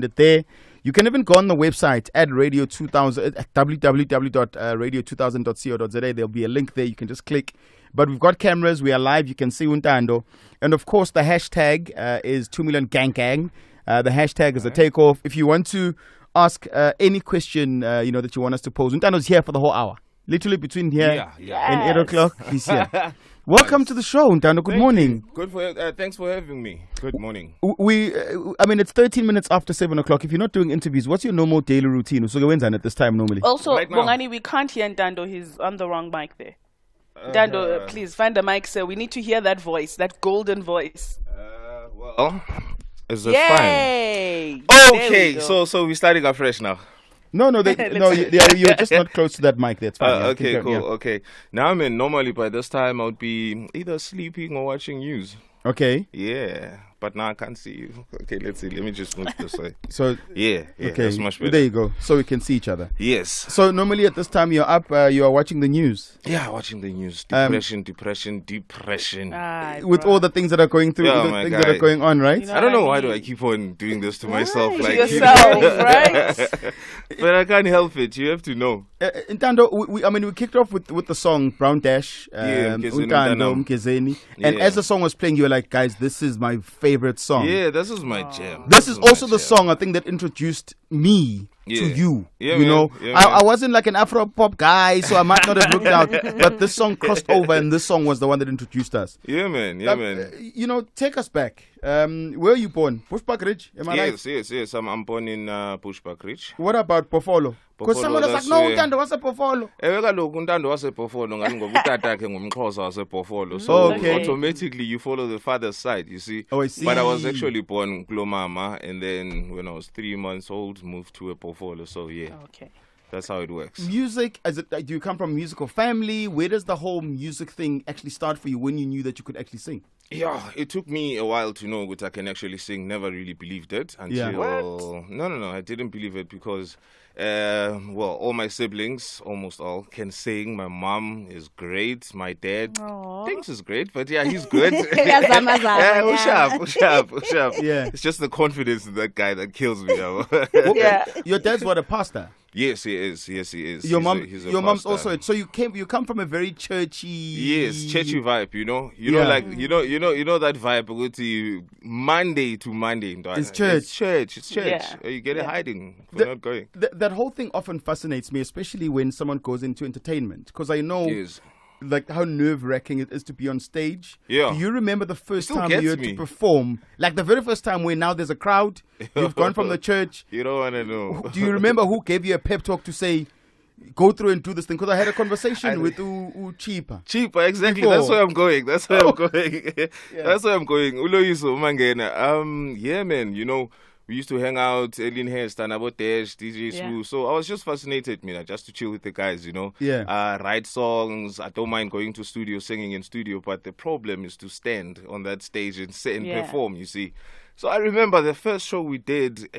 it there. You can even go on the website at Radio 2000 at www.radio2000.co.za. There'll be a link there. You can just click. But we've got cameras. We are live. You can see Ntando. And of course, the hashtag is 2 million gang gang. The hashtag is a TakeOff. If you want to ask any question, that you want us to pose, Ntando's here for the whole hour. Literally between here and 8 o'clock, he's here. Welcome to the show, Ntando. Good morning. Good for thanks for having me. Good morning. It's 13 minutes after 7 o'clock. If you're not doing interviews, what's your normal daily routine? So when's at this time normally? Also, Right now. Bongani, we can't hear Ntando. He's on the wrong mic there. Ntando, please find the mic, sir. We need to hear that voice, that golden voice. Well, is it Yay! fine? There Okay, we go. so we're starting afresh now. No, you're just not close to that mic. That's fine. Okay, cool. Okay. Now, normally by this time I would be either sleeping or watching news. Okay. Yeah, but now I can't see you. Okay, let's see. Let me just move this way. So Yeah, okay, that's much better. there you go. So we can see each other. Yes. So normally at this time you're up, you are watching the news Yeah, watching the news. Depression. with all the things that are going through, Yeah, all the my things guy. that are going on, right? You know I don't know what why I do I mean? keep on doing this to myself. To Like yourself, right? But I can't help it. You have to know. Ntando, we kicked off with the song Brown Dash, Mkezeni, Ntando, Mtanam. Mkezeni, and Yeah. as the song was playing, you were like, guys, this is my favorite song. Yeah, this is my jam. This is also my the jam. song I think that introduced me to Yeah. you. Yeah, you man. know, Yeah, I man. wasn't like an Afro pop guy, so I might not have looked out. But this song crossed over, and this song was the one that introduced us. Yeah, man. Take us back. Where were you born? Bushbuck Ridge, am I right? Yes. I'm born in Bushbuck Ridge. What about Pofolo? Because Pofolo, someone was like, that's no, where- Ntando, what's a Pofolo? Kaloku uNtando wasebhofolo ngani ngoba utata akhe ngumXhosa wasebhofolo. So Okay. automatically you follow the father's side, you see. Oh, I see. But I was actually born Kulomama, and then when I was 3 months old moved to a Pofolo. So yeah, Okay. that's how it works. Music, do you come from a musical family? Where does the whole music thing actually start for you when you knew that you could actually sing? Yeah, it took me a while to know that I can actually sing. Never really believed it until Yeah. No, I didn't believe it because all my siblings, almost all, can sing. My mom is great. My dad thinks is great, but yeah, he's good. Push up. Yeah. It's just the confidence in that guy that kills me. Yeah. Your dad's a pastor. Yes, he is. Your mom, He's a your mom's pastor. also. So you come from a very churchy. Yes, churchy vibe, you know, Yeah. like you know that vibe. Go to Monday to Monday. It's church. It's church. Yeah. You get it hiding for not going. That whole thing often fascinates me, especially when someone goes into entertainment, because I know Yes. like how nerve-wracking it is to be on stage. Yeah. Do you remember the first still time gets you had me. to perform? Like the very first time where now there's a crowd, you've gone from the church. You don't want to know. Do you remember who gave you a pep talk to say, go through and do this thing? Because I had a conversation with Cheaper. Cheaper, exactly. Before. That's where I'm going. That's where I'm going. Uloyiso Mangena. Yeah, man. You know, we used to hang out, Elin Hest, Anabo Dash, DJ Yeah. Sue. So I was just fascinated, just to chill with the guys, you know. Yeah. Write songs. I don't mind going to studio, singing in studio, but the problem is to stand on that stage and sit and Yeah. perform, you see. So I remember the first show we did,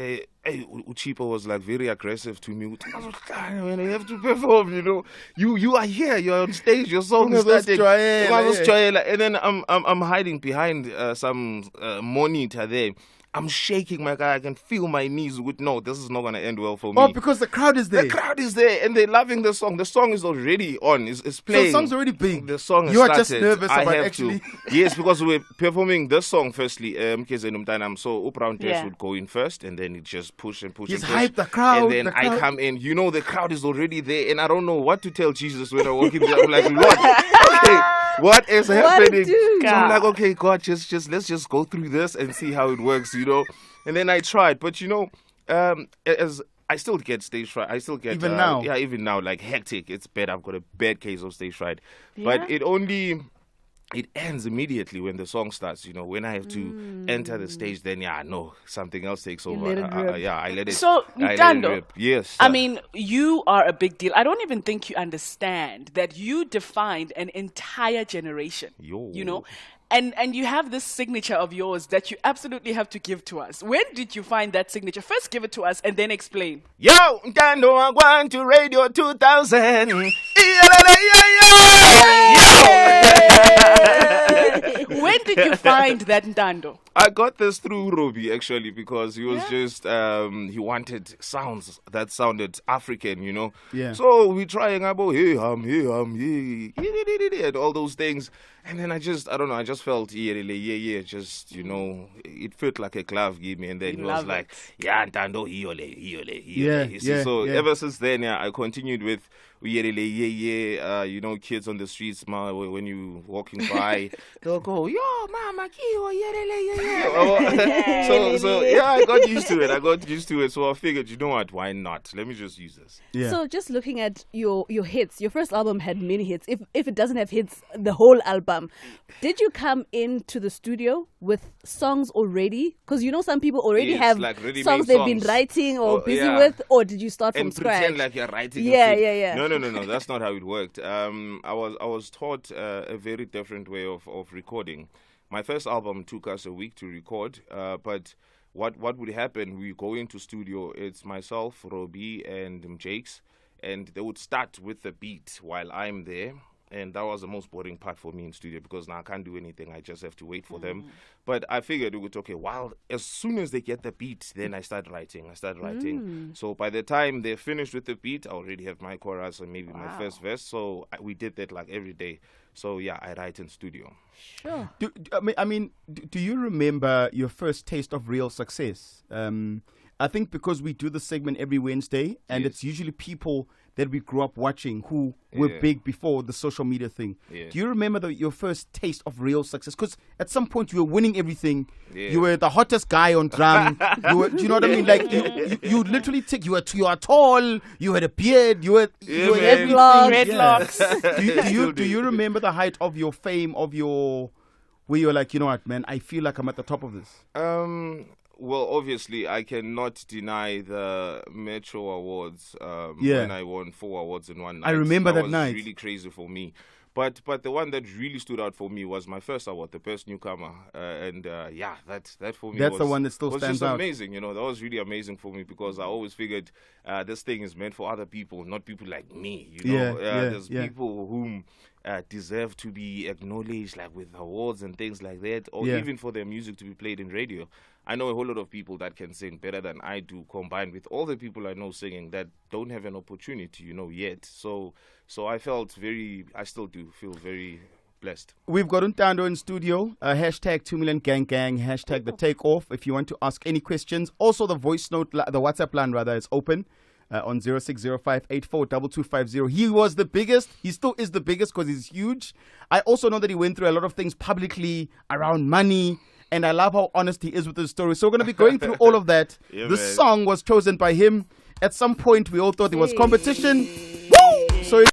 Uchipa was like very aggressive to me. I was like, man, I have to perform, you know. You are here, you're on stage, your song is starting. And then I'm hiding behind some monitor there. I'm shaking, my guy. I can feel my knees. No, this is not going to end well for me. Oh, because the crowd is there. The crowd is there, and they're loving the song. The song is already on. It's playing. So the song's already big. The song has You are started. just nervous I about have actually. to. Yes, because we're performing this song firstly. Mkezeni Mtanam. So Brown Dash would go in first, and then it just push and push He's and push. hyped the crowd. And then the I crowd. come in. You know, the crowd is already there, and I don't know what to tell Jesus when I walk in there. I'm like, Lord, okay, what is happening? do? So I'm like, okay, God, just let's just go through this and see how it works, you know. And then I tried, but you know, as I still get stage fright. I still get Even now? Yeah, even now, like hectic. It's bad. I've got a bad case of stage fright. Yeah? But it ends immediately when the song starts. You know, when I have to enter the stage, then something else takes over. let it rip. I let it. So, I let it Ntando, rip. Yes. I mean, you are a big deal. I don't even think you understand that you defined an entire generation. Yo. You know? And you have this signature of yours that you absolutely have to give to us. When did you find that signature? First give it to us and then explain. Yo, Ntando, I'm going to Radio 2000. When did you find that Ntando? I got this through Robbie actually because he was Yeah. just he wanted sounds that sounded African, you know. Yeah. So we trying about hey, and all those things, and then I don't know, I just felt yeah, just it felt like a glove gave me, and then You he was love like, it. yeah, Ntando, hiole. Yeah, You see, yeah, so yeah. ever since then, yeah, I continued with kids on the streets, when you walking by, they'll go, yo, mama, kiyo, yeah. So yeah, I got used to it. So I figured, you know what? Why not? Let me just use this. Yeah. So just looking at your hits, your first album had many hits. If it doesn't have hits, the whole album. Did you come into the studio with songs already? Because some people already Yes, have like ready-made songs they've been songs. writing or busy Yeah. with, or did you start from And scratch? pretend like you're writing. Yeah, and yeah. No. That's not how it worked. I was taught a very different way of recording. My first album took us a week to record, but what would happen? We go into studio. It's myself, Robbie, and Jakes, and they would start with the beat while I'm there. And that was the most boring part for me in studio because now I can't do anything. I just have to wait for them. But I figured it would okay. While as soon as they get the beat, then I start writing. So by the time they're finished with the beat, I already have my chorus and maybe my first verse. So we did that like every day. So yeah, I write in studio. Sure. Do you remember your first taste of real success? I think because we do the segment every Wednesday, and Yes. it's usually people that we grew up watching who were Yeah. big before the social media thing. Yeah. Do you remember your first taste of real success? Because at some point you were winning everything. Yeah. You were the hottest guy on drum. Do you know what I mean? Like you literally you are tall. You had a beard. You were Yeah, man. everything. Dreadlocks. Yeah. Do you remember the height of your fame, where you're like, you know what, man, I feel like I'm at the top of this? Well, obviously, I cannot deny the Metro Awards Yeah. when I won 4 awards in one night. I remember that was night. really crazy for me. But the one that really stood out for me was my first award, the best newcomer, that for me That's the was, one that still was stands just out. amazing. That was really amazing for me because I always figured this thing is meant for other people, not people like me. There's people whom deserve to be acknowledged, like with awards and things like that, or Yeah. even for their music to be played in radio. I know a whole lot of people that can sing better than I do, combined with all the people I know singing that don't have an opportunity, yet. So I still do feel very blessed. We've got Ntando in studio. Hashtag 2 million gang, hashtag the TakeOff. If you want to ask any questions. Also, the voice note, the WhatsApp line rather, is open on 0605842250. He was the biggest. He still is the biggest because he's huge. I also know that he went through a lot of things publicly around money. And I love how honest he is with his story. So we're going to be going through all of that. Yeah, This man. song was chosen by him. At some point, we all thought it was competition. Woo! So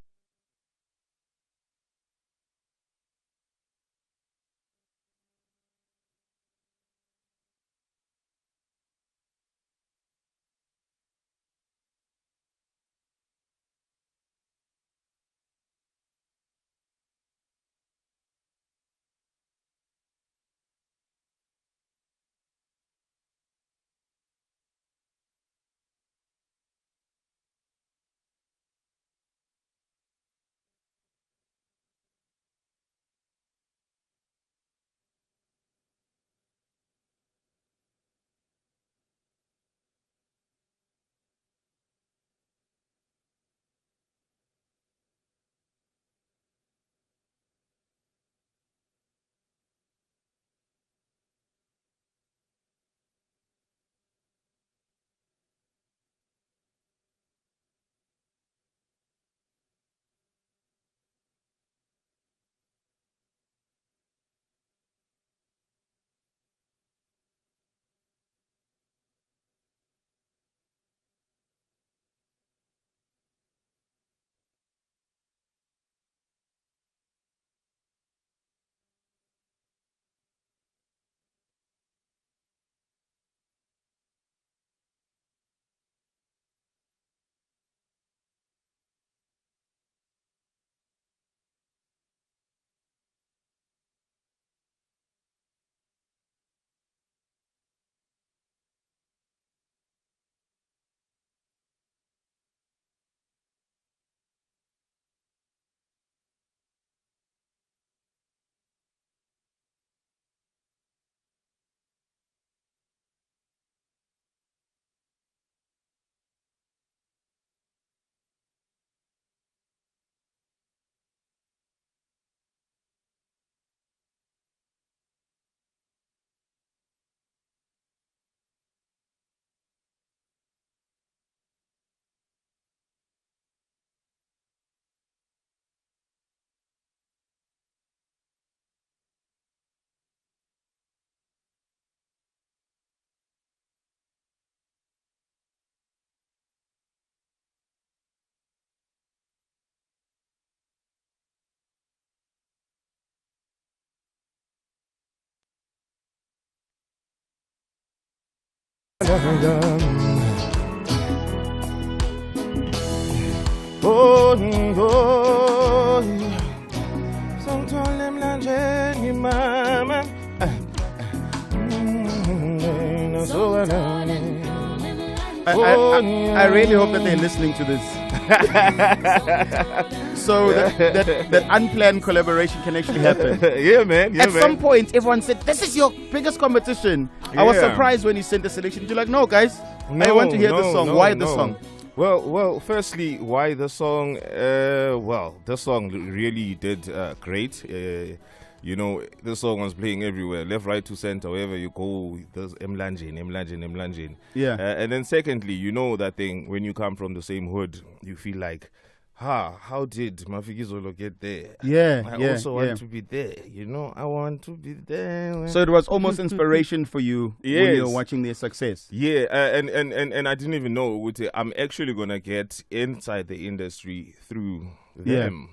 I really hope that they're listening to this. So that unplanned collaboration can actually happen. Yeah, man. At some point, everyone said, "This is your biggest competition." I was surprised when he sent the selection. You're like, "No, guys, I want to hear the song. Why the song?" Well, firstly, why the song? The song really did great. The song was playing everywhere, left, right, to center, wherever you go. There's Mlanjin. Yeah. And then secondly, you know that thing, when you come from the same hood, you feel like, how did Mafikizolo get there? Yeah, I also want to be there. I want to be there. So it was almost inspiration for you when you were watching their success. Yeah, and I didn't even know. I'm actually going to get inside the industry through them,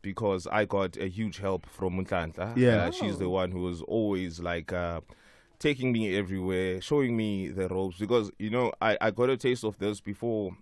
because I got a huge help from Ntando. Yeah. She's the one who was always like taking me everywhere, showing me the ropes, because I got a taste of this before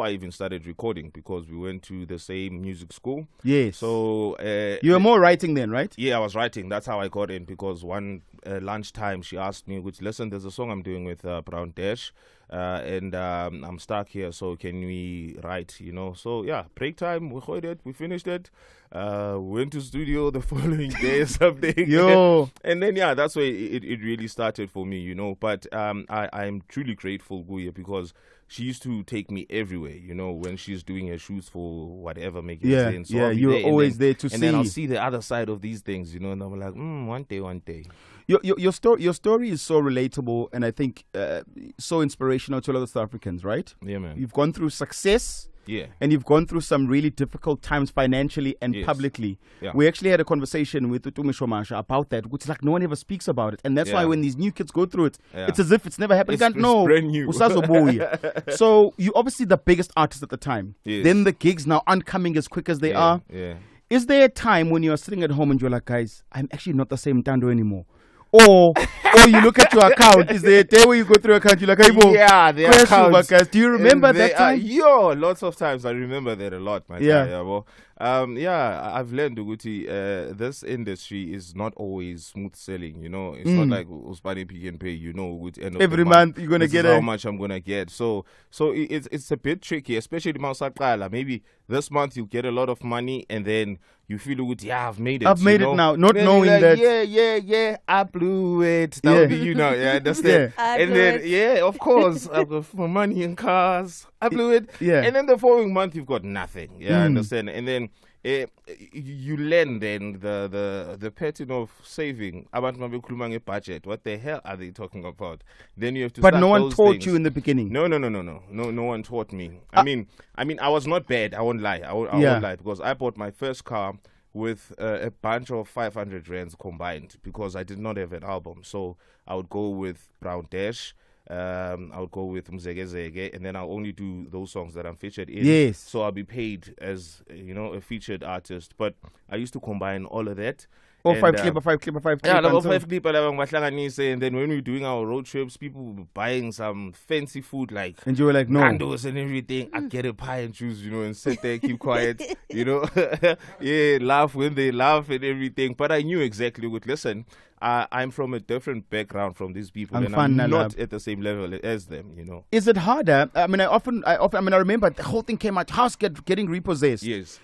I even started recording, because we went to the same music school. Yes. So you were more writing then, right? Yeah, I was writing. That's how I got in, because one lunchtime she asked me, "Listen, there's a song I'm doing with Brown Dash, and I'm stuck here, so can we write?" So yeah, break time, we heard it, we finished it, went to studio the following day or something. Yo. And then that's where it really started for me, But I'm truly grateful, Guya, because she used to take me everywhere, when she's doing her shoots for whatever, making sense. So you're always there to see. And then I'll see the other side of these things, and I'm like, one day. Your story is so relatable, and I think so inspirational to a lot of South Africans, right? Yeah, man. You've gone through success. Yeah. And you've gone through some really difficult times financially and publicly. Yeah. We actually had a conversation with Utumi Shomasha about that, which is like no one ever speaks about it. And that's why when these new kids go through it, it's as if it's never happened. It's brand new. So you're obviously the biggest artist at the time. Yes. Then the gigs now aren't coming as quick as they are. Yeah. Is there a time when you're sitting at home and you're like, guys, I'm actually not the same Ntando anymore? Or you look at your account. Is there a day where you go through your account, you're like, the accounts. Guys. Do you remember that time? Lots of times I remember that a lot, man. I've learned, Uguti, this industry is not always smooth selling, It's not like Uspani Pick and Pay, every month you're gonna get how much I'm gonna get. So it's a bit tricky, especially Mausakala. Maybe this month you get a lot of money, and then you feel I've made it. I've made it now, not then knowing like, that. I blew it. That would be you understand? And then, of course, I've got more money in cars. I blew it. Yeah. And then the following month you've got nothing. Understand? And then you learn then the pattern of saving. About my budget. What the hell are they talking about? Then you have to. But start no one those taught things. you in the beginning. No one taught me. I mean, I was not bad. I won't lie. I won't lie, because I bought my first car with a bunch of 500 rands combined, because I did not have an album. So I would go with Brown Dash. I would go with Mzege, and then I'll only do those songs that I'm featured in. Yes. So I'll be paid as a featured artist. But I used to combine all of that. Or And, 5 clip. yeah, like 5 clip, and then when we were doing our road trips, people were buying some fancy food like And you were like, no. Ntandos and everything. I'd get a pie and juice, and sit there, keep quiet, laugh when they laugh and everything. But I knew exactly what. Listen, I'm from a different background from these people, and I'm not at the same level as them. Is it harder? I mean, I remember the whole thing came out. House getting repossessed. Yes.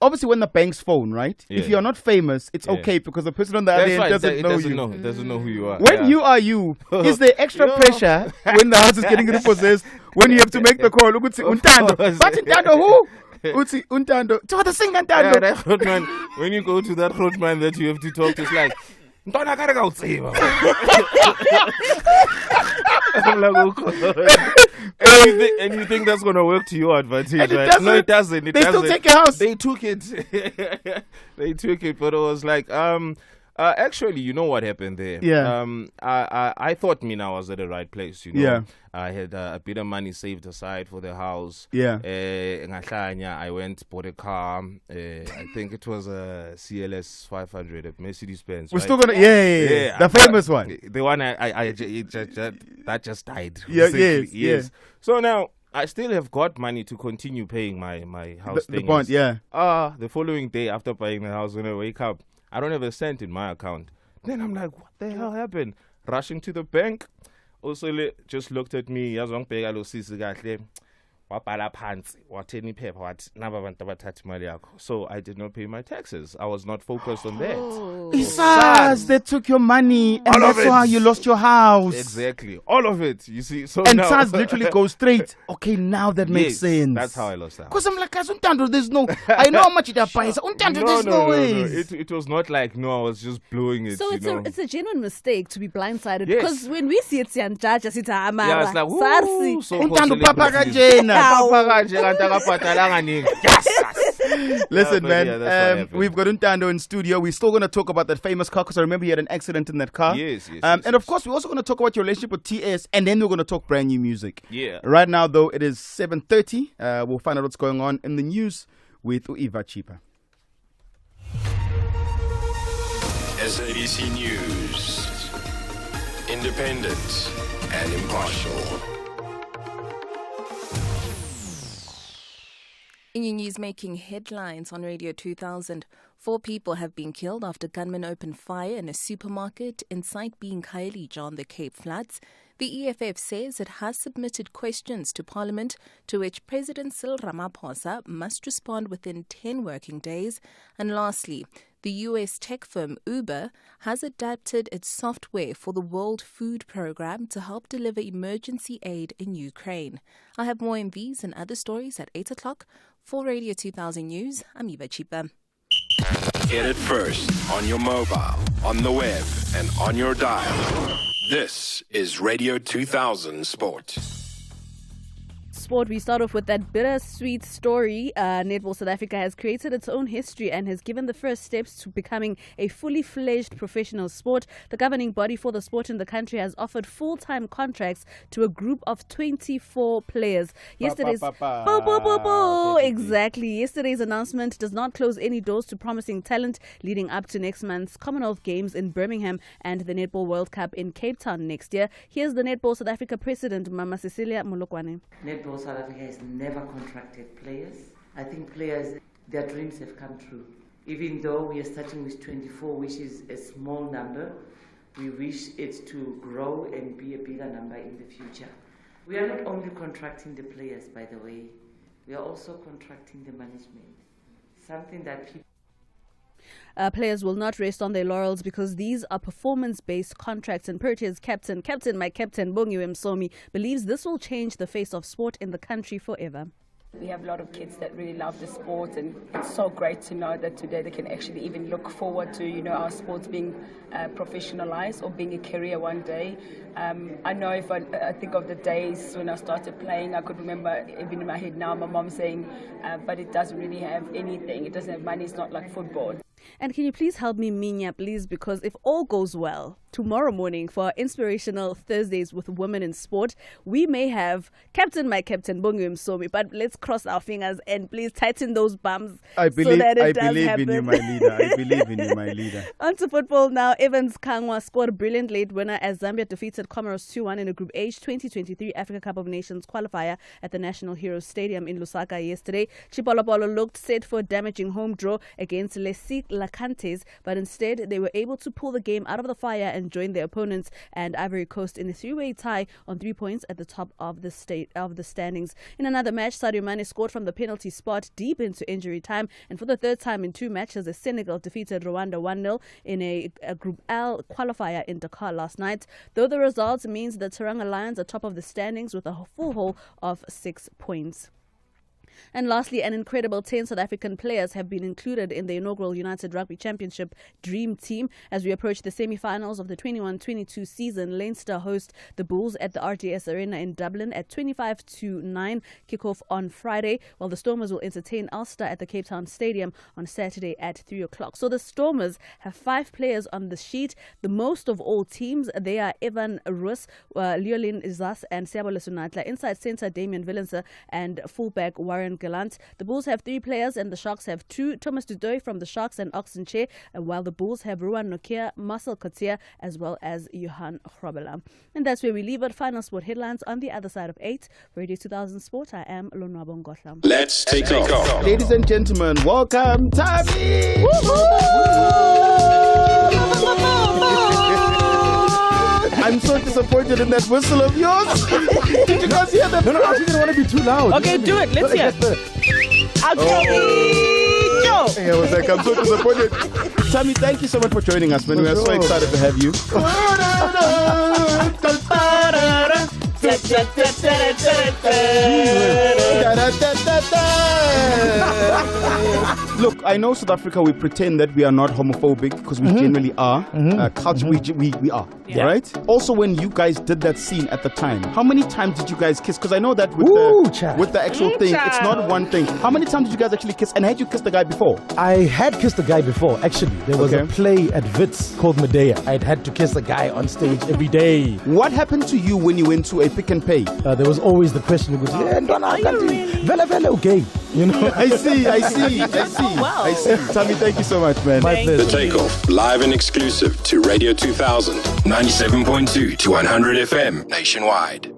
Obviously, when the banks phone, right? Yeah. If you're not famous, it's okay, because the person on the other end doesn't know you. It doesn't know who you are. When you are you, is there extra pressure when the house is getting repossessed? When you have to make the call, look, it's Ntando. But Ntando who? Utsi Ntando. So the singer Ntando. That roadman, when you go to that roadman that you have to talk to, it's like, Ntona gotta go save him. I'm like, and you think that's gonna work to your advantage, right? No, it doesn't. They still take your house. They took it. They took it, but it was like, Actually, you know what happened there? Yeah. I thought I was at the right place, you know. Yeah. I had a bit of money saved aside for the house. Yeah. I went, bought a car. I think it was a CLS 500 at Mercedes-Benz. We're right? still gonna, yeah. The famous one. The one that just died. Yeah, basically. yes. So now, I still have got money to continue paying my house The bond, yeah. The following day after buying the house, when I wake up, I don't have a cent in my account. Then I'm like, what the hell happened? Rushing to the bank. Also, just looked at me. Wabhala phansi, watheni iphepha wathi naba abantu abathatha imali yakho. So I did not pay my taxes. I was not focused on that. Isaz, they took your money, and that's why you lost your house. Exactly, all of it. You see, so And now Saz literally goes straight. Okay, now that makes Yes, sense. That's how I lost that. Because I'm like, "Guys, Ntando, there's no. I know how much it buys. Ntando, there's no way. It was not like I was just blowing it. So it's a genuine mistake to be blindsided, Yes. because when we see it, judge us, it's Yeah, it's like, Sarsi. woo, so Ntando, for papa celebrities. kajena. Papa kanje, kanti akabhatalanga nini. Listen, but man, yeah, that's what happened. we've got Ntando in studio. We're still going to talk about that famous car because I remember you had an accident in that car. Yes. And of course, we're also going to talk about your relationship with TS, and then we're going to talk brand new music. Yeah. Right now, though, it is 7:30. We'll find out what's going on in the news with Uiva Chipa. SABC News. Independent and impartial. In your news making headlines on Radio 2000, 4 people have been killed after gunmen opened fire in a supermarket in site being Khayelitsha on the Cape Flats. The EFF says it has submitted questions to Parliament to which President Cyril Ramaphosa must respond within 10 working days. And lastly, the US tech firm Uber has adapted its software for the World Food Programme to help deliver emergency aid in Ukraine. I have more in these and other stories at 8 o'clock. For Radio 2000 News, I'm Eva Chipa. Get it first on your mobile, on the web, and on your dial. This is Radio 2000 Sport. Sport, we start off with that bittersweet story. Netball South Africa has created its own history and has given the first steps to becoming a fully fledged professional sport. The governing body for the sport in the country has offered full-time contracts to a group of 24 players. Yesterday's Exactly. Yesterday's announcement does not close any doors to promising talent leading up to next month's Commonwealth Games in Birmingham and the Netball World Cup in Cape Town next year. Here's the Netball South Africa president, Mama Cecilia Molokwane. Netball South Africa has never contracted players. I think players, their dreams have come true. Even though we are starting with 24, which is a small number, we wish it to grow and be a bigger number in the future. We are not only contracting the players, by the way, we are also contracting the management. Something that people Players will not rest on their laurels because these are performance-based contracts, and Proteas captain Bongiwe Msomi believes this will change the face of sport in the country forever. We have a lot of kids that really love the sport, and it's so great to know that today they can actually even look forward to, our sports being professionalized or being a career one day. I know if I think of the days when I started playing, I could remember even in my head now my mom saying, but it doesn't really have anything. It doesn't have money. It's not like football. And can you please help me, Minya, please? Because if all goes well, tomorrow morning for our Inspirational Thursdays with Women in Sport, we may have my captain, Bongiwe Msomi. But let's cross our fingers and please tighten those bums I believe, so that it I does believe happen. in you, my leader. I believe in you, my leader. On to football now. Evans Kangwa scored a brilliant late winner as Zambia defeated Comoros 2-1 in a Group H 2023 Africa Cup of Nations qualifier at the National Heroes Stadium in Lusaka yesterday. Chipolopolo looked set for a damaging home draw against Lesik Lacantes, but instead they were able to pull the game out of the fire and join their opponents and Ivory Coast in a 3-way tie on 3 points at the top of the standings. In another match, Sadio Mane scored from the penalty spot deep into injury time, and for the third time in 2 matches, Senegal defeated Rwanda 1-0 in a Group L qualifier in Dakar last night. Though the result means the Teranga Lions are top of the standings with a full haul of 6 points. And lastly, an incredible 10 South African players have been included in the inaugural United Rugby Championship Dream Team. As we approach the semi-finals of the 21-22 season, Leinster host the Bulls at the RDS Arena in Dublin at 25-9 kickoff on Friday, while the Stormers will entertain Ulster at the Cape Town Stadium on Saturday at 3 o'clock. So the Stormers have 5 players on the sheet, the most of all teams. They are Evan Roos, Leolin Izas and Siabole Sunatla. Inside centre, Damian Villense and fullback Warren Gallant. The Bulls have 3 players and the Sharks have 2. Thomas Dudoy from the Sharks and Oxen Che, while the Bulls have Ruan Nokia, Marcel Cotier, as well as Johan Grobela. And that's where we leave it. Final sport headlines on the other side of 8. For Radio 2000 Sport, I am Lonwabo Ngotla. Let's take off. Ladies and gentlemen, welcome, Tabi! I'm so disappointed in that whistle of yours. Did you guys hear that? No, I didn't want to be too loud. Okay, do it. Let's hear. Okay. Go. Yeah, I was like, I'm so disappointed. Tammy, thank you so much for joining us, man. We are so excited to have you. Look, I know South Africa, we pretend that we are not homophobic because we generally are. Culture, we are, right? Also, when you guys did that scene at the time, how many times did you guys kiss? Because I know that with the actual thing, it's not one thing. How many times did you guys actually kiss? And had you kissed the guy before? I had kissed a guy before, actually. There was a play at Wits called Medea. I'd had to kiss a guy on stage every day. What happened to you when you went to a Pick and Pay? There was always the question, okay. You know? I see. Oh, wow. I see. Tammy, thank you so much, man. My pleasure. The Takeoff, live and exclusive to Radio 2000, 97.2 to 100 FM nationwide.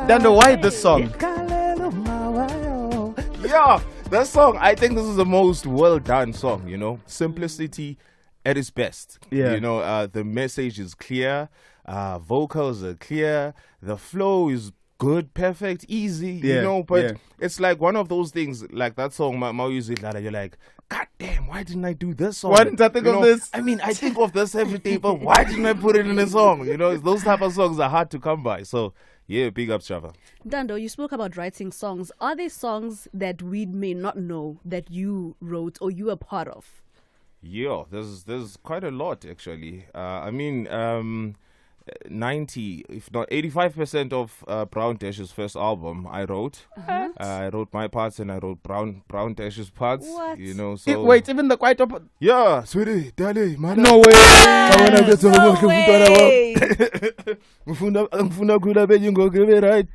Dando, why this song? Yeah, that song, I think this is the most well done song, you know. Simplicity at its best. Yeah. You know, the message is clear, vocals are clear, the flow is good, perfect, easy, you know, but it's like one of those things, like that song, Mau Use It, you're like, God damn, why didn't I do this song? Why didn't I think of this? I mean, I think of this every day, but why didn't I put it in a song? You know, those type of songs are hard to come by. So, yeah, big up, Stava. Dando, you spoke about writing songs. Are there songs that we may not know that you wrote or you are part of? Yeah, there's quite a lot, actually. I mean, 90, if not 85% of Brown Dash's first album I wrote. I wrote my parts and I wrote Brown Dash's parts. What? You know, so Wait, even the quite up. yeah, sweetie, darling, man. No way. No way. Ngifuna kula beyingokebe right.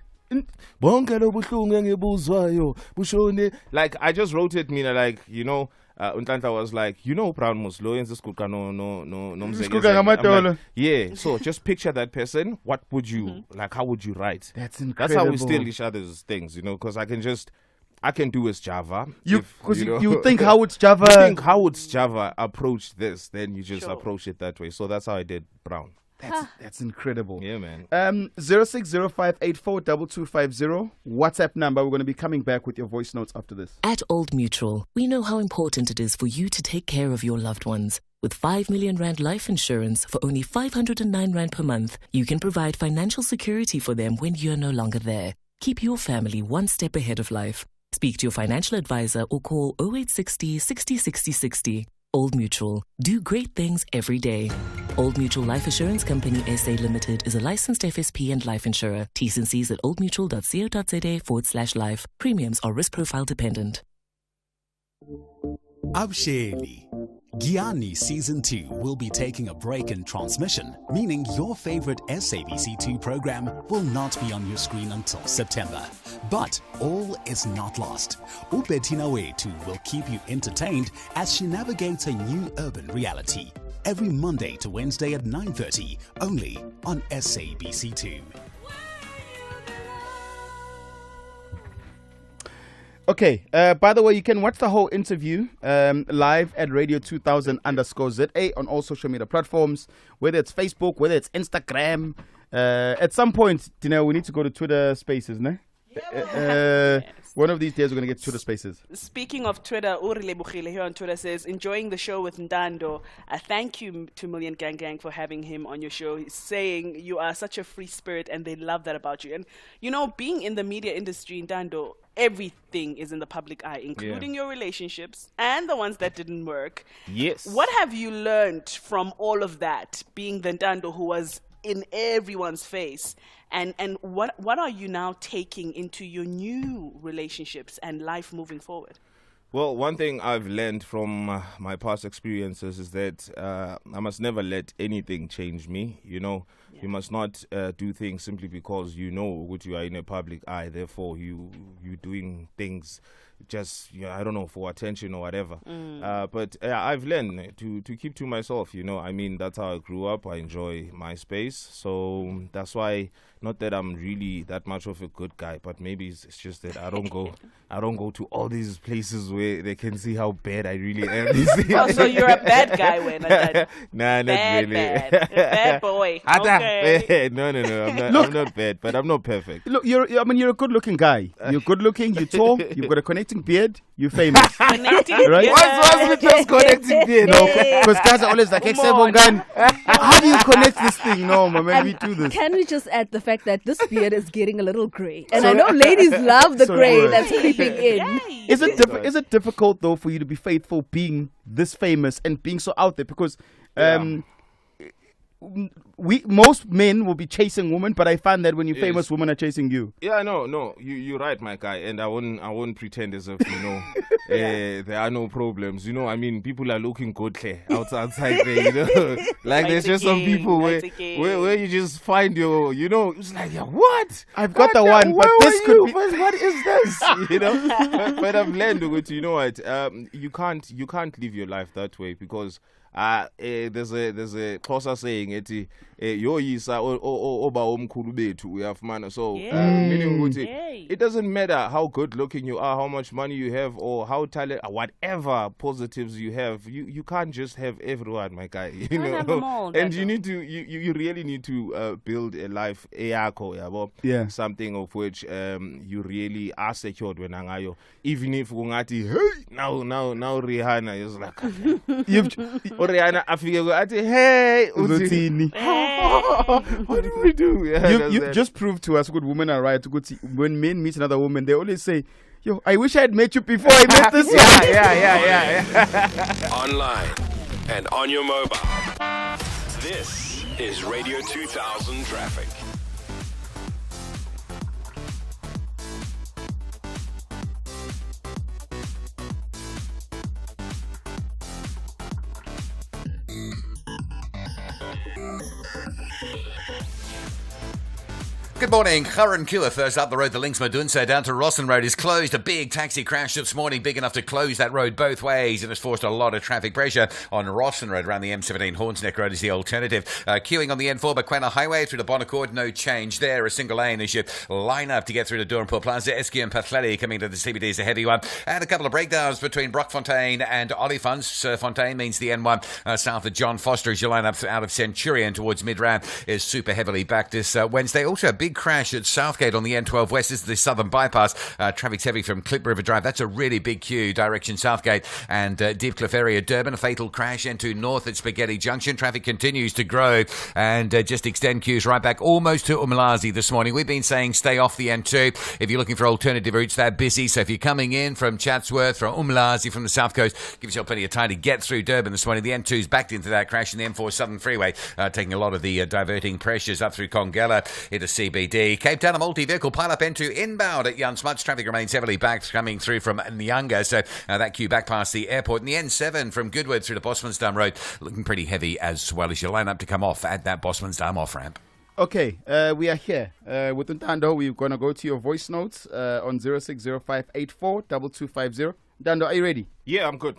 Bonke lobuhlungu engibuzwayo bushone, like I just wrote it, mina, like, you know, Ntando was like, you know, Brown Muslo and this no, yeah, so just picture that person. What would you like? How would you write? That's incredible. That's how we steal each other's things, you know, because I can do as Java. You think how would You Java? think how would Java approach this? Then you just approach it that way. So that's how I did Brown. That's incredible. Yeah, man. 0605842250 WhatsApp number. We're going to be coming back with your voice notes after this. At Old Mutual, we know how important it is for you to take care of your loved ones. With 5 million Rand life insurance for only 509 Rand per month, you can provide financial security for them when you're no longer there. Keep your family one step ahead of life. Speak to your financial advisor or call 0860 60 60 60. Old Mutual. Do great things every day. Old Mutual Life Assurance Company SA Limited is a licensed FSP and life insurer. T's and C's at oldmutual.co.za/life. Premiums are risk profile dependent. Absheli. Gyani Season 2 will be taking a break in transmission, meaning your favorite SABC2 program will not be on your screen until September. But all is not lost. Ubetina Wetu will keep you entertained as she navigates a new urban reality. Every Monday to Wednesday at 9:30, only on SABC2. Okay, by the way, you can watch the whole interview live at radio2000_ZA on all social media platforms, whether it's Facebook, whether it's Instagram. At some point, you know, we need to go to Twitter Spaces, no? Yes. One of these days, we're going to get Twitter Spaces. Speaking of Twitter, Urile Bukhile here on Twitter says, enjoying the show with Ntando. Thank you, 2 Million Gang, for having him on your show. He's saying you are such a free spirit and they love that about you. And, you know, being in the media industry, Ntando, everything is in the public eye, including your relationships and the ones that didn't work. Yes. What have you learned from all of that, being the Ntando who was in everyone's face? And what are you now taking into your new relationships and life moving forward? Well, one thing I've learned from my past experiences is that I must never let anything change me. You know, you must not do things simply because you know what you are in a public eye. Therefore, you doing things just, you know, I don't know, for attention or whatever. But I've learned to keep to myself. You know, I mean, that's how I grew up. I enjoy my space, so that's why. Not that I'm really that much of a good guy, but maybe it's just that I don't go to all these places where they can see how bad I really am. Oh, so you're a bad guy when Nah, not really. Bad boy. Okay. No. I'm not bad, but I'm not perfect. Look, you're a good-looking guy. You're good-looking. You're tall. You've got a connecting beard. You're famous. Right? What's with just connecting beard? No, because guys are always like, how do you connect this thing? No, man, we do this. Can we just add the fact that this beard is getting a little grey? And I know ladies love the grey that's creeping in. Is it difficult, though, for you to be faithful being this famous and being so out there? Because most men will be chasing women, but I find that when you're famous, women are chasing you. Yeah, no, you're right, my guy, and I won't pretend as if, you know, there are no problems. You know, I mean, people are looking good outside there, you know, like there's just some people where you just find your, you know, it's like, what? I've got the one, but this could be. What is this? You know, but I've learned, you know what? You can't live your life that way, because there's a Xhosa saying eti yoyisa oba omkhulu bethu uyafumana. So meaning ukuthi it doesn't matter how good looking you are, how much money you have, or how talented, whatever positives you have, you can't just have everyone, my guy. You know, have them all, and you need to you really need to build a life eyakho, something of which you really are secured when angayo. Even if ungati hey now Rihanna is like Rihanna afike ati hey Uzutini. what do we do? You've just proved to us good women are right. When men meet another woman, they always say, yo, I wish I had met you before I met this one. Yeah. Online and on your mobile. This is Radio 2000 Traffic. Good morning. Curran Kua first up the road. The links Madunsa down to Rosslyn Road is closed. A big taxi crash this morning, big enough to close that road both ways, and has forced a lot of traffic pressure on Rosslyn Road. Around the M17 Hornsneck Road is the alternative. Queuing on the N4 Bequena Highway through to Bonaccord, no change there. A single lane as you line up to get through to Doornpool Plaza. Esky and Pathleli coming to the CBD is a heavy one. And a couple of breakdowns between Brockfontein and Olifants. Fontaine means the N1 south of John Foster as you line up out of Centurion towards Midrand is super heavily backed this Wednesday. Also a big crash at Southgate on the N12 West. This is the southern bypass. Traffic's heavy from Clip River Drive. That's a really big queue direction Southgate and Deep Cliff area Durban. A fatal crash N2 north at Spaghetti Junction. Traffic continues to grow and just extend queues right back almost to Umlazi this morning. We've been saying stay off the N2 if you're looking for alternative routes. They're busy. So if you're coming in from Chatsworth, from Umlazi, from the south coast, give yourself plenty of time to get through Durban this morning. The N2's backed into that crash and the M4 Southern Freeway taking a lot of the diverting pressures up through Congella into CBD. Cape Town, a multi-vehicle pile-up N2 inbound at Jan Smuts. Traffic remains heavily backed coming through from Nyanga, so that queue back past the airport. And the N7 from Goodwood through to Bosmansdam Road looking pretty heavy as well as you line up to come off at that Bosmansdam off-ramp. Okay, we are here with Ntando. We're going to go to your voice notes on 0605842250. Ntando, are you ready? Yeah, I'm good.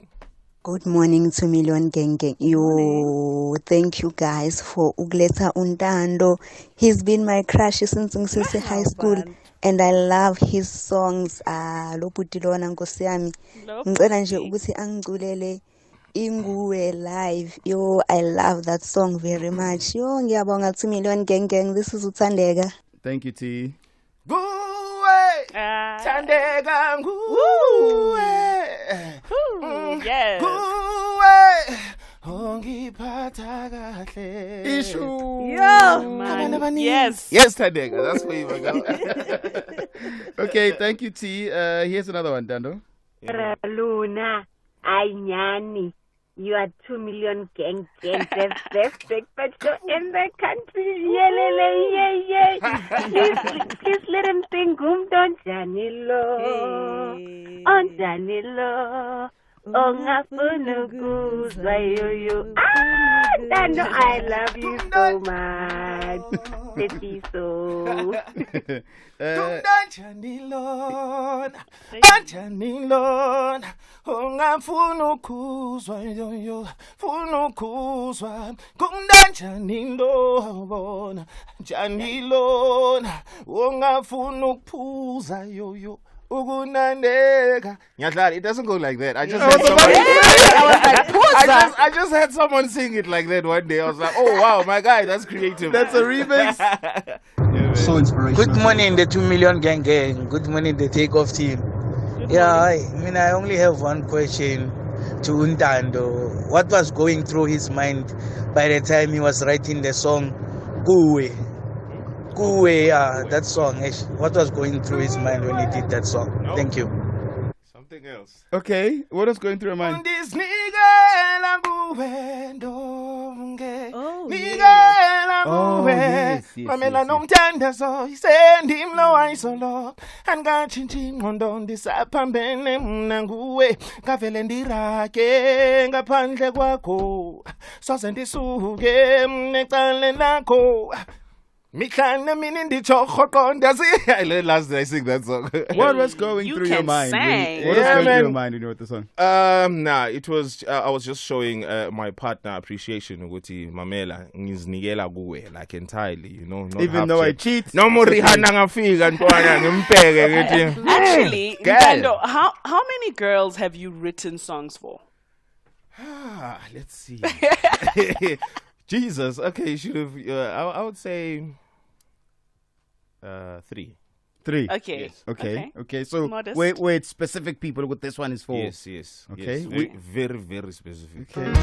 Good morning to Million Gang Gang. Yo, thank you guys for Ugleta Ntando. He's been my crush since high school, and I love his songs. Loputilona Nkosi yami. Ngicela nje ukuthi angiculaele Inguwe live. Yo, I love that song very much. Yo, ngiyabonga to Million Gang Gang. This is Uthandeka. Thank you, T. Thandeka nguwe. Yes. Yes, Thandeka. That's where you were going. Okay, thank you, T. Here's another one, Dando. Luna, Gyani. You are 2 million gang, the best big petrol in the country. Please let him sing Danilo. Dando, I love you so much. It doesn't go like that. I just had someone sing it like that one day. I was like, oh wow, my guy, that's creative. That's a remix. So inspirational. Good morning, the 2 million gang. Good morning, the TakeOff team. I only have one question to Ntando. What was going through his mind by the time he was writing the song Kuwe? That song. What was going through his mind when he did that song? Nope. Thank you. Something else. Okay, what was going through your mind? Mamela nomthandazo isendimlo wayisolo angachinchi ingqondo ndisaphambene mna nguwe ngavele ndirake ngaphandle kwakho soze ndisuke necala lakho I learned last night I sing that song. What was going through your mind? What was going through your mind when you wrote the song? It was I was just showing my partner appreciation ukuthi mamela ngiznikela kuwe like entirely, you know. Even though I cheat. No more Rihanna ngafika ntwana ngimpeke ngithi. Actually, Ntando, how many girls have you written songs for? Let's see. Jesus. Okay, you should have. I would say 3. 3. Okay. Yes. Okay. So Modest. wait, specific people what this one is for. Yes. Okay. Yes. Very, very specific. Okay.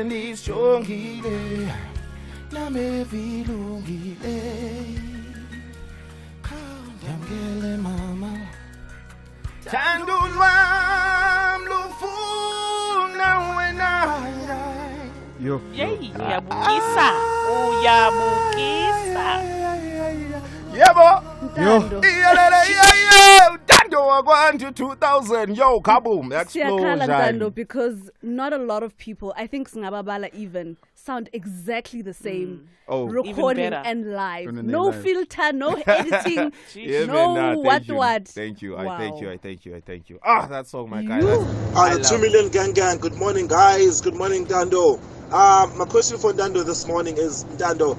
Ngisongile nami vilungile Yamgele mama Ntando lwami lufuna wena Yo. Yay, uyabukisa. Yebo. Yo. Ntando wakwantu 2000. Yo, kaboom. Siyakhala Explosion. Ntando, because not a lot of people, I think Singababala even, sound exactly the same. Oh, recording even better. and live. And No live. filter, no editing, Yeah, no man, what. Thank you. Wow. I thank you. Ah, that song, my guy. The 2 million gang. Good morning, guys. Good morning, Ntando. My question for Ntando this morning is, Ntando,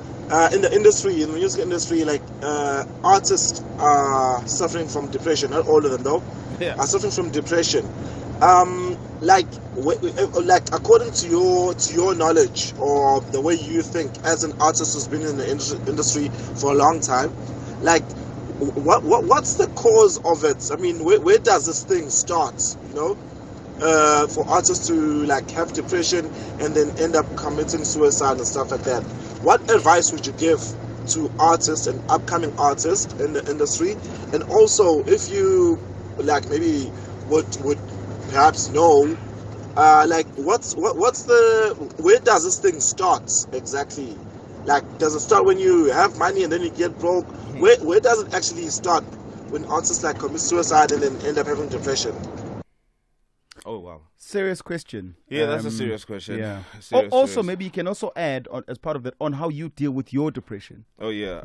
in the industry, in the music industry, like artists are suffering from depression. Not all of them, though. Yeah. Are suffering from depression. like according to your knowledge or the way you think as an artist who's been in the industry for a long time, like what's the cause of it? I mean, where does this thing start? You know, for artists to like have depression and then end up committing suicide and stuff like that. What advice would you give to artists and upcoming artists in the industry? And also, if you like maybe would perhaps know, like where does this thing start exactly? Like, does it start when you have money and then you get broke? Where does it actually start when artists like commit suicide and then end up having depression? Oh wow, serious question. Yeah, that's a serious question. Yeah. Serious. Maybe you can also add on, as part of that, on how you deal with your depression. Oh yeah.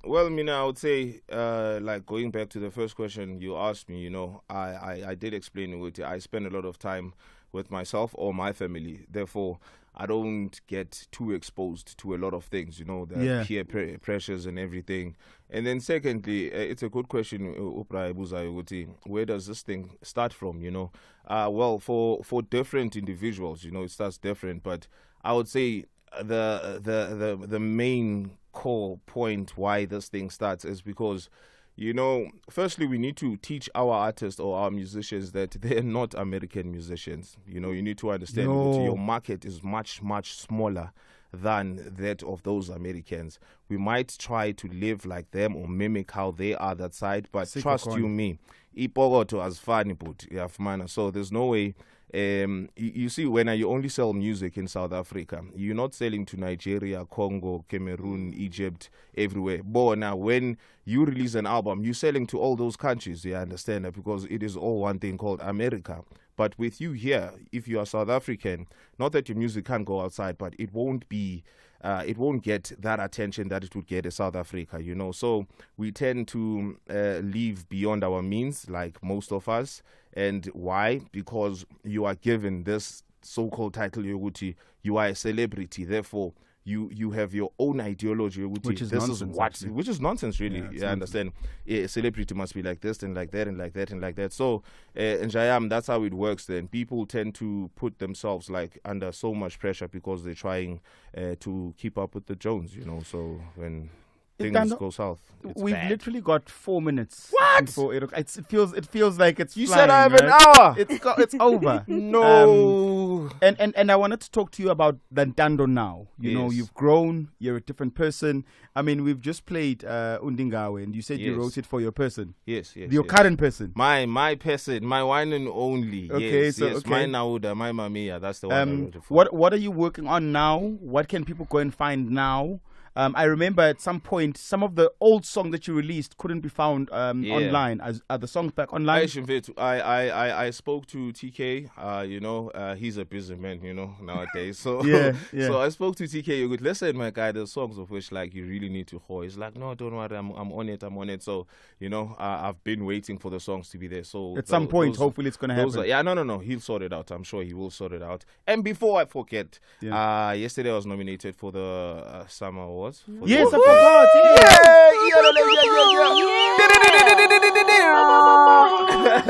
Well, I mean, I would say, like going back to the first question you asked me, you know, I did explain it. I spend a lot of time with myself or my family. Therefore, I don't get too exposed to a lot of things, you know, the peer pressures and everything. And then secondly, it's a good question, where does this thing start from, you know? Well, for different individuals, you know, it starts different. But I would say the main core point why this thing starts is because, you know, firstly, we need to teach our artists or our musicians that they're not American musicians. You know, you need to understand that your market is much, much smaller than that of those Americans. We might try to live like them or mimic how they are that side, but trust you me, ipogoto as funny but yafumana. So there's no way. You see, when you only sell music in South Africa, you're not selling to Nigeria, Congo, Cameroon, Egypt, everywhere. But now, when you release an album, you're selling to all those countries. You understand that, because it is all one thing called America. But with you here, if you are South African, not that your music can't go outside, but it won't be. It won't get that attention that it would get in South Africa, you know. So we tend to live beyond our means, like most of us. And why? Because you are given this so-called title, Yoguti. You are a celebrity. Therefore, you have your own ideology, which is this nonsense. Which is nonsense, really. You understand? A celebrity must be like this and like that and like that and like that. So, in Jayam, that's how it works. Then people tend to put themselves like under so much pressure because they're trying to keep up with the Jones. You know, so when things go south, we've bad. Literally got 4 minutes. What? Before it feels like it's. You flying, said I have right? an hour. It's over. No. And I wanted to talk to you about the Ntando now. You know, you've grown. You're a different person. I mean, we've just played Undingawe, and you said you wrote it for your person. Yes. Your current person. My person, my one and only. Okay, yes, so yes. okay. My Nauda, my Mamiya. That's the one I wrote it for. What are you working on now? What can people go and find now? I remember at some point, some of the old songs that you released couldn't be found online. Are the songs back online? I spoke to TK. You know, he's a busy man, you know, nowadays. So so I spoke to TK. You could listen, my guy. The songs of which like you really need to hold. He's like, no, don't worry, I'm on it. So you know, I've been waiting for the songs to be there. So at some point, hopefully, it's gonna happen. No. He'll sort it out. I'm sure he will sort it out. And before I forget, yesterday I was nominated for the Summer Awards. Yes, I forgot.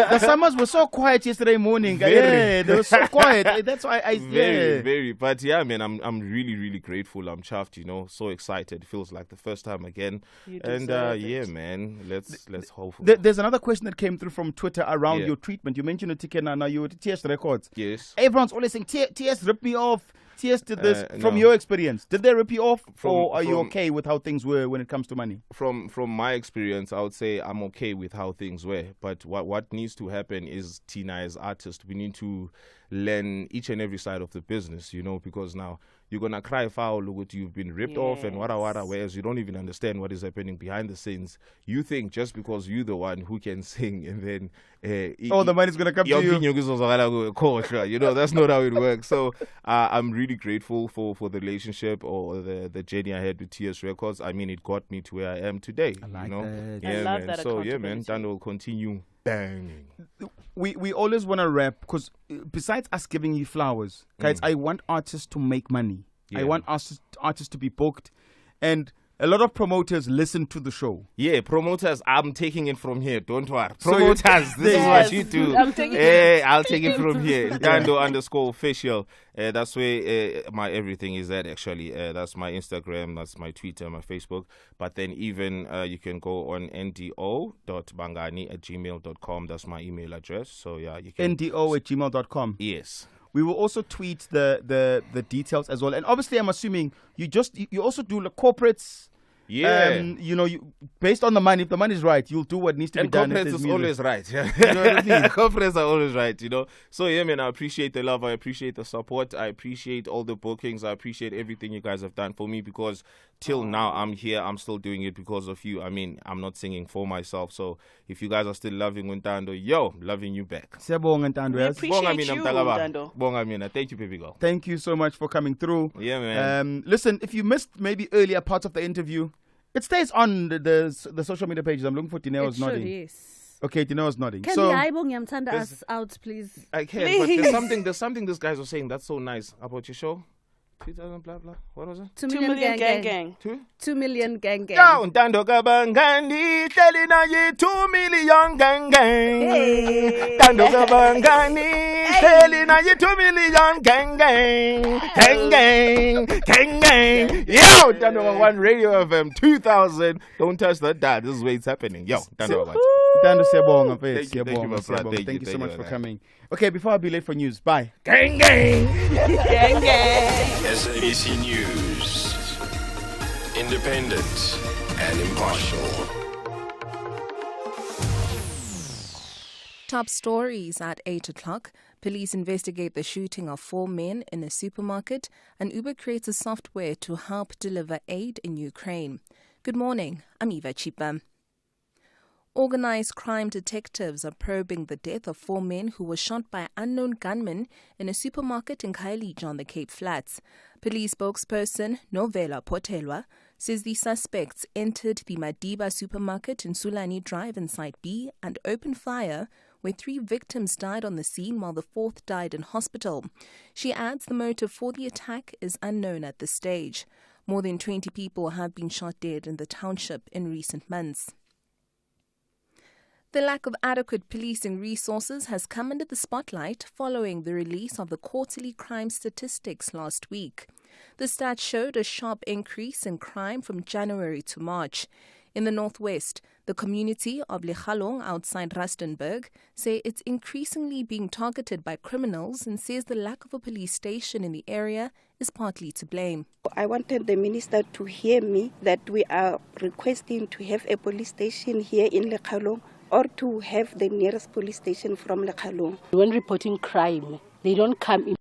The summers were so quiet yesterday morning. They were so quiet. That's why I very. But yeah, man, I'm really, really grateful. I'm chuffed. You know, so excited. Feels like the first time again. And yeah, man, let's hope. There's another question that came through from Twitter around your treatment. You mentioned Tikena. Now you were TS Records. Yes. Everyone's always saying TS ripped me off. TS did this. From your experience, did they rip you off, or are you okay with how things were when it comes to money? From my experience, I would say I'm okay with how things were. But what needs to happen is, Tina, as artists, we need to learn each and every side of the business, you know, because now you're going to cry foul, look, you've been ripped off and wada, whereas you don't even understand what is happening behind the scenes. You think just because you're the one who can sing and then the money's going to come to you. You know, that's not how it works. So I'm really grateful for the relationship or the journey I had with TS Records. I mean, it got me to where I am today. I like you know? that. Yeah, I love man. that. So yeah, man, Ntando will continue banging. We always want to rap because besides us giving you flowers, guys, I want artists to make money. I want artists to be booked. And a lot of promoters listen to the show. Yeah, promoters, I'm taking it from here. Don't worry. So Promoters, this is what you do. I'm taking I'll take it from here. Ntando_official. That's where my everything is at, actually. That's my Instagram, that's my Twitter, my Facebook. But then even you can go on ndo.bangani@gmail.com. That's my email address. So yeah, you can. ndo@gmail.com. Yes. We will also tweet the details as well. And obviously, I'm assuming you also do the corporates. Yeah. Based on the money, if the money is right, you'll do what needs to be done. And corporates is always right. Yeah. You know what I mean? Corporates are always right, So yeah, man, I appreciate the love. I appreciate the support. I appreciate all the bookings. I appreciate everything you guys have done for me, because till now I'm here. I'm still doing it because of you. I mean, I'm not singing for myself. So if you guys are still loving Ntando, yo, loving you back. Siyabonga, Ntando. We appreciate you, Ntando. Thank you, baby girl. Thank you so much for coming through. Yeah, man. Listen, if you missed maybe earlier parts of the interview, it stays on the social media pages. I'm looking for Dineo's nodding. Yes. Okay, Dineo's nodding. Can the Aibong Yamtanda us out, please? I can, Please. but there's something these guys were saying that's so nice about your show. 2000 blah blah. What was it? 2 million gang. 2 million gang. Yo, Ntando kabangani, hleli nayi 2 million gang. Ntando kabangani, hleli nayi 2 million gang. Yo, Ntando One Radio FM 2000. Don't touch that dial. This is where it's happening. Yo, Ntando One. Ntando siyabonga, Thank you, my brother. Thank you so much for coming. Okay, before I be late for news, bye. Gang. SABC News. Independent and impartial. Top stories at 8 o'clock. Police investigate the shooting of 4 men in a supermarket, and Uber creates a software to help deliver aid in Ukraine. Good morning, I'm Eva Chipa. Organized crime detectives are probing the death of 4 men who were shot by unknown gunmen in a supermarket in Khayelitsha on the Cape Flats. Police spokesperson Novela Potelwa says the suspects entered the Madiba supermarket in Sulani Drive in Site B and opened fire, where 3 victims died on the scene while the 4th died in hospital. She adds the motive for the attack is unknown at this stage. More than 20 people have been shot dead in the township in recent months. The lack of adequate policing resources has come under the spotlight following the release of the quarterly crime statistics last week. The stats showed a sharp increase in crime from January to March. In the northwest, the community of Lechalong outside Rustenburg say it's increasingly being targeted by criminals and says the lack of a police station in the area is partly to blame. I wanted the minister to hear me that we are requesting to have a police station here in Lechalong, or to have the nearest police station from Lechalong. When reporting crime, they don't come in